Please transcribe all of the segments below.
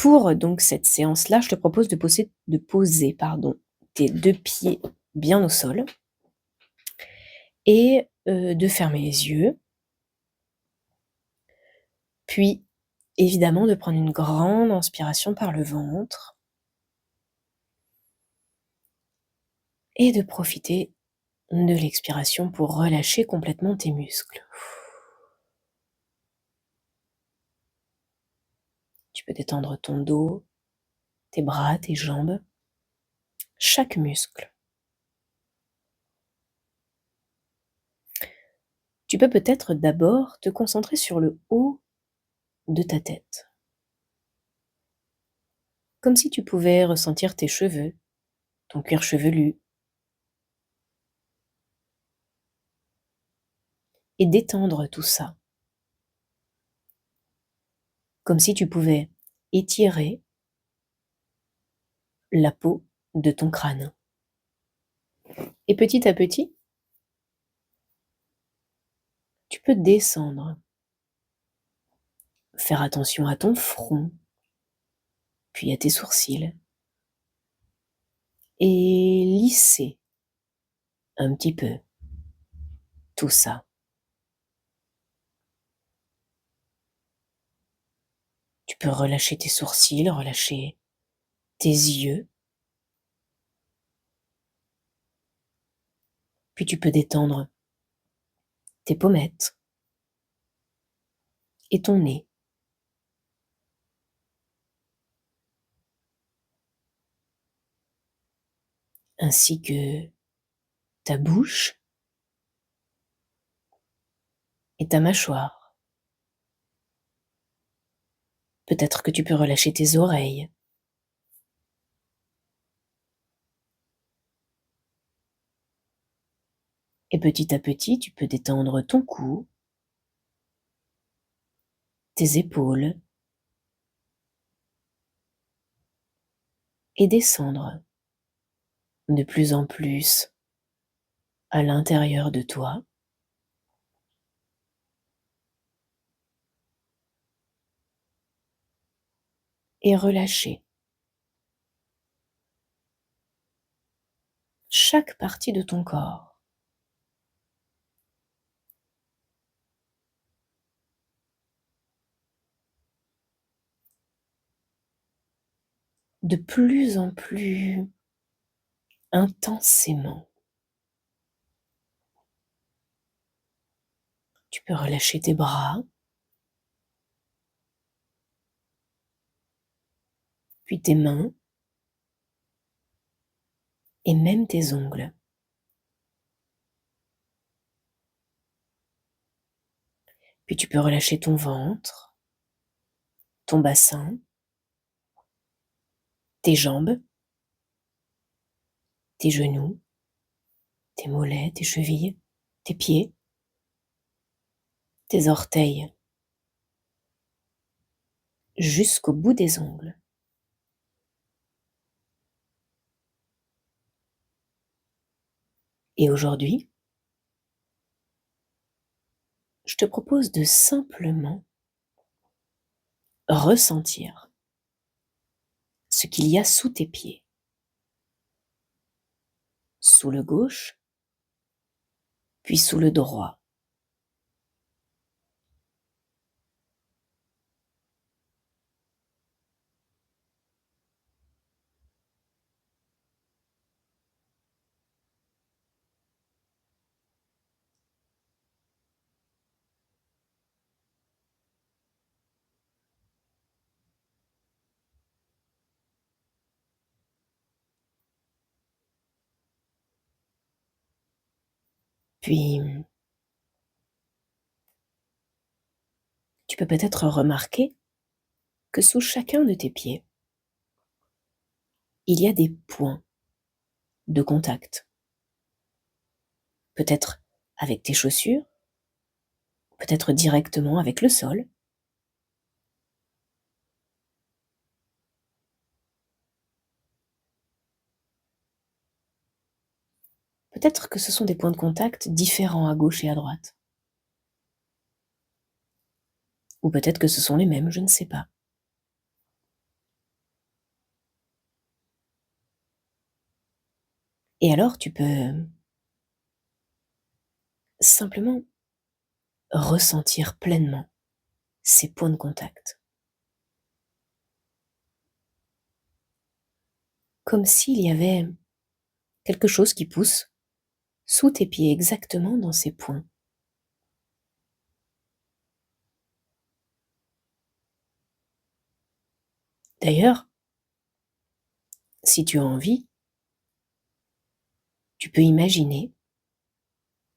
Pour donc cette séance-là, je te propose de poser tes 2 pieds bien au sol et de fermer les yeux. Puis, évidemment, de prendre une grande inspiration par le ventre et de profiter de l'expiration pour relâcher complètement tes muscles. Tu peux détendre ton dos, tes bras, tes jambes, chaque muscle. Tu peux peut-être d'abord te concentrer sur le haut de ta tête, comme si tu pouvais ressentir tes cheveux, ton cuir chevelu, et détendre tout ça, comme si tu pouvais étirer la peau de ton crâne. Et petit à petit, tu peux descendre, faire attention à ton front, puis à tes sourcils, et lisser un petit peu tout ça. Tu peux relâcher tes sourcils, relâcher tes yeux, puis tu peux détendre tes pommettes et ton nez. Ainsi que ta bouche et ta mâchoire. Peut-être que tu peux relâcher tes oreilles. Et petit à petit, tu peux détendre ton cou, tes épaules, et descendre de plus en plus à l'intérieur de toi. Et relâcher chaque partie de ton corps. De plus en plus intensément. Tu peux relâcher tes bras, puis tes mains, et même tes ongles. Puis tu peux relâcher ton ventre, ton bassin, tes jambes, tes genoux, tes mollets, tes chevilles, tes pieds, tes orteils, jusqu'au bout des ongles. Et aujourd'hui, je te propose de simplement ressentir ce qu'il y a sous tes pieds. Sous le gauche, puis sous le droit. Puis, tu peux peut-être remarquer que sous chacun de tes pieds, il y a des points de contact. Peut-être avec tes chaussures, peut-être directement avec le sol. Peut-être que ce sont des points de contact différents à gauche et à droite. Ou peut-être que ce sont les mêmes, je ne sais pas. Et alors tu peux simplement ressentir pleinement ces points de contact. Comme s'il y avait quelque chose qui pousse sous tes pieds, exactement dans ces points. D'ailleurs, si tu as envie, tu peux imaginer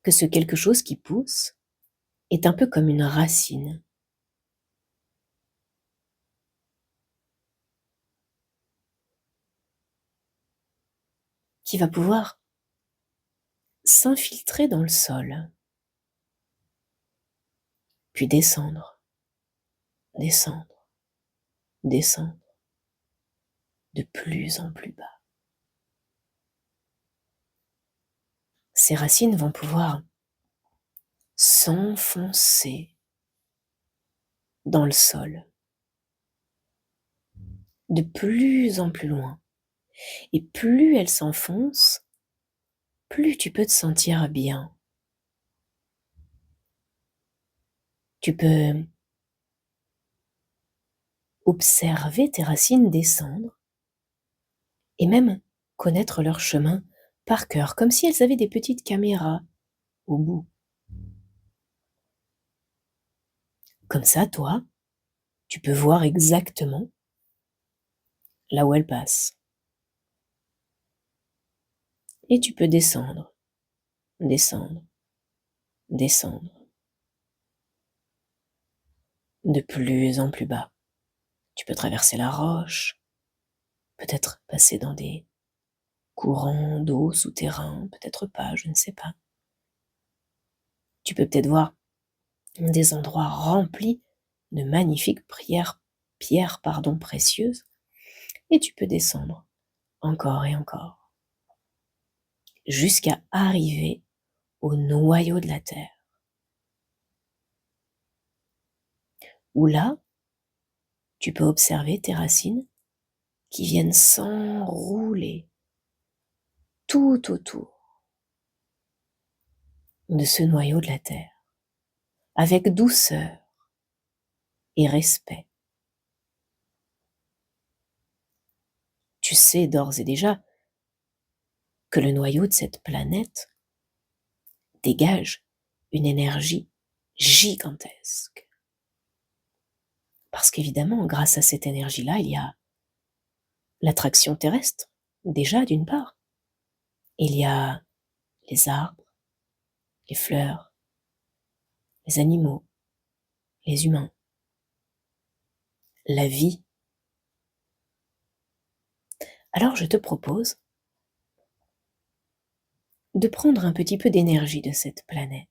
que ce quelque chose qui pousse est un peu comme une racine. Qui va pouvoir s'infiltrer dans le sol, puis descendre, descendre, descendre, de plus en plus bas. Ces racines vont pouvoir s'enfoncer dans le sol, de plus en plus loin. Et plus elles s'enfoncent, plus tu peux te sentir bien. Tu peux observer tes racines descendre et même connaître leur chemin par cœur, comme si elles avaient des petites caméras au bout. Comme ça, toi, tu peux voir exactement là où elles passent. Et tu peux descendre, descendre, descendre, de plus en plus bas. Tu peux traverser la roche, peut-être passer dans des courants d'eau souterrains, peut-être pas, je ne sais pas. Tu peux peut-être voir des endroits remplis de magnifiques pierres précieuses, et tu peux descendre encore et encore, jusqu'à arriver au noyau de la Terre, où là, tu peux observer tes racines qui viennent s'enrouler tout autour de ce noyau de la Terre, avec douceur et respect. Tu sais d'ores et déjà que le noyau de cette planète dégage une énergie gigantesque. Parce qu'évidemment, grâce à cette énergie-là, il y a l'attraction terrestre, déjà d'une part. Il y a les arbres, les fleurs, les animaux, les humains, la vie. Alors je te propose de prendre un petit peu d'énergie de cette planète.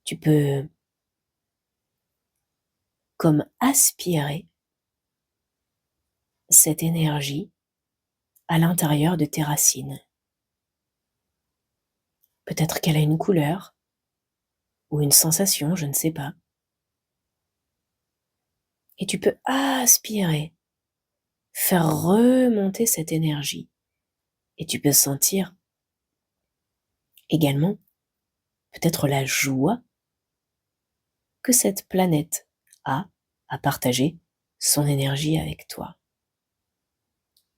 Tu peux comme aspirer cette énergie à l'intérieur de tes racines. Peut-être qu'elle a une couleur ou une sensation, je ne sais pas. Et tu peux aspirer, faire remonter cette énergie. Et tu peux sentir également peut-être la joie que cette planète a à partager son énergie avec toi.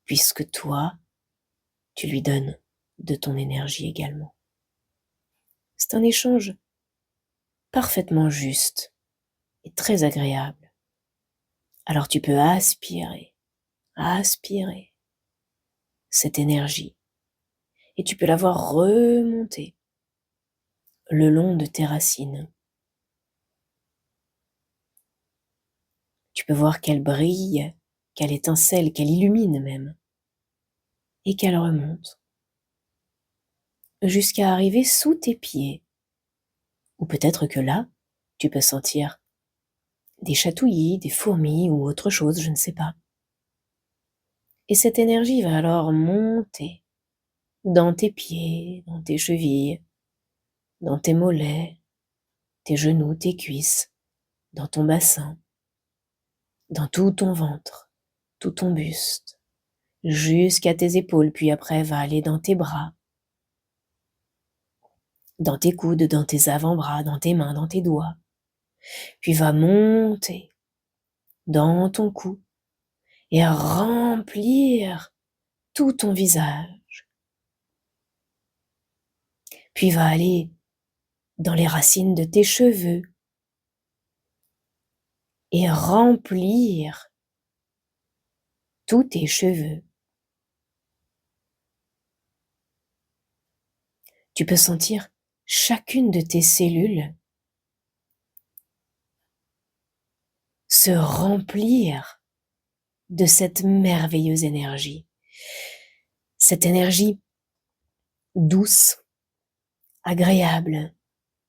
Puisque toi, tu lui donnes de ton énergie également. C'est un échange parfaitement juste et très agréable. Alors tu peux aspirer cette énergie et tu peux la voir remonter le long de tes racines. Tu peux voir qu'elle brille, qu'elle étincelle, qu'elle illumine même, et qu'elle remonte jusqu'à arriver sous tes pieds. Ou peut-être que là, tu peux sentir des chatouillis, des fourmis ou autre chose, je ne sais pas. Et cette énergie va alors monter dans tes pieds, dans tes chevilles, dans tes mollets, tes genoux, tes cuisses, dans ton bassin, dans tout ton ventre, tout ton buste, jusqu'à tes épaules, puis après va aller dans tes bras, dans tes coudes, dans tes avant-bras, dans tes mains, dans tes doigts, puis va monter dans ton cou et remplir tout ton visage, puis va aller dans les racines de tes cheveux et remplir tous tes cheveux. Tu peux sentir chacune de tes cellules se remplir de cette merveilleuse énergie. Cette énergie douce, agréable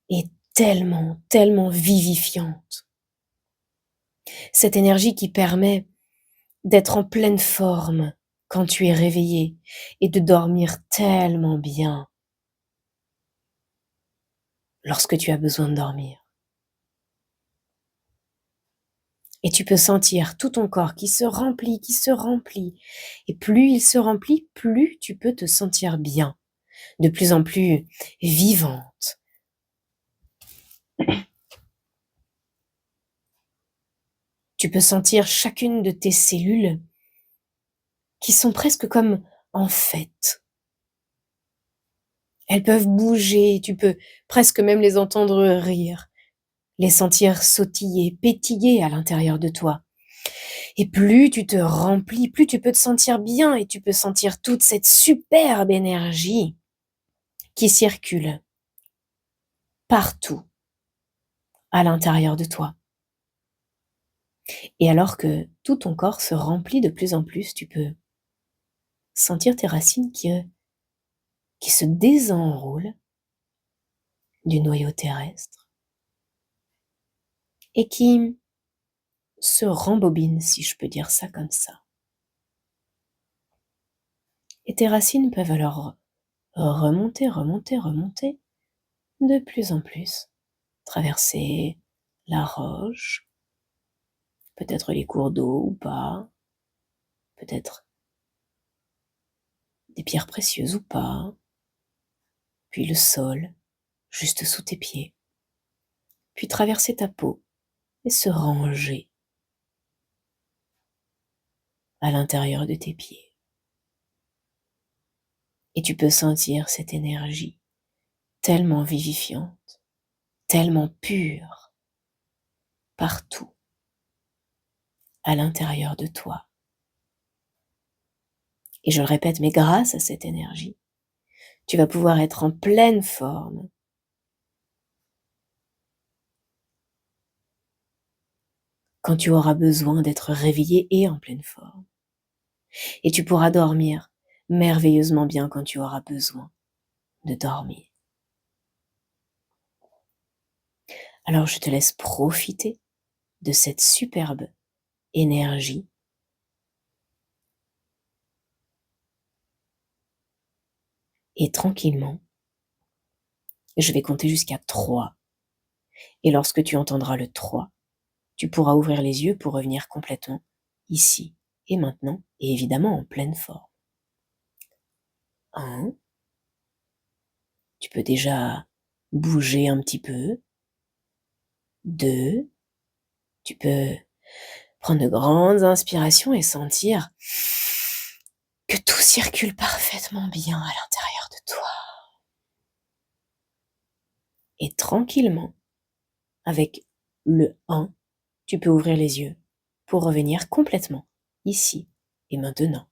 et tellement, tellement vivifiante. Cette énergie qui permet d'être en pleine forme quand tu es réveillé et de dormir tellement bien lorsque tu as besoin de dormir. Et tu peux sentir tout ton corps qui se remplit, qui se remplit. Et plus il se remplit, plus tu peux te sentir bien, de plus en plus vivante. Tu peux sentir chacune de tes cellules qui sont presque comme en fête. Elles peuvent bouger, tu peux presque même les entendre rire, les sentir sautiller, pétiller à l'intérieur de toi. Et plus tu te remplis, plus tu peux te sentir bien et tu peux sentir toute cette superbe énergie qui circule partout à l'intérieur de toi. Et alors que tout ton corps se remplit de plus en plus, tu peux sentir tes racines qui se désenroulent du noyau terrestre et qui se rembobinent, si je peux dire ça comme ça. Et tes racines peuvent alors remonter, remonter, remonter de plus en plus, traverser la roche, peut-être les cours d'eau ou pas, peut-être des pierres précieuses ou pas, puis le sol, juste sous tes pieds, puis traverser ta peau et se ranger à l'intérieur de tes pieds. Et tu peux sentir cette énergie tellement vivifiante, tellement pure, partout, à l'intérieur de toi. Et je le répète, mais grâce à cette énergie, tu vas pouvoir être en pleine forme quand tu auras besoin d'être réveillé et en pleine forme. Et tu pourras dormir merveilleusement bien quand tu auras besoin de dormir. Alors je te laisse profiter de cette superbe énergie et tranquillement, je vais compter jusqu'à 3. Et lorsque tu entendras le 3, tu pourras ouvrir les yeux pour revenir complètement ici et maintenant et évidemment en pleine forme. 1, tu peux déjà bouger un petit peu. 2, tu peux prendre de grandes inspirations et sentir que tout circule parfaitement bien à l'intérieur de toi. Et tranquillement, avec le 1, tu peux ouvrir les yeux pour revenir complètement ici et maintenant.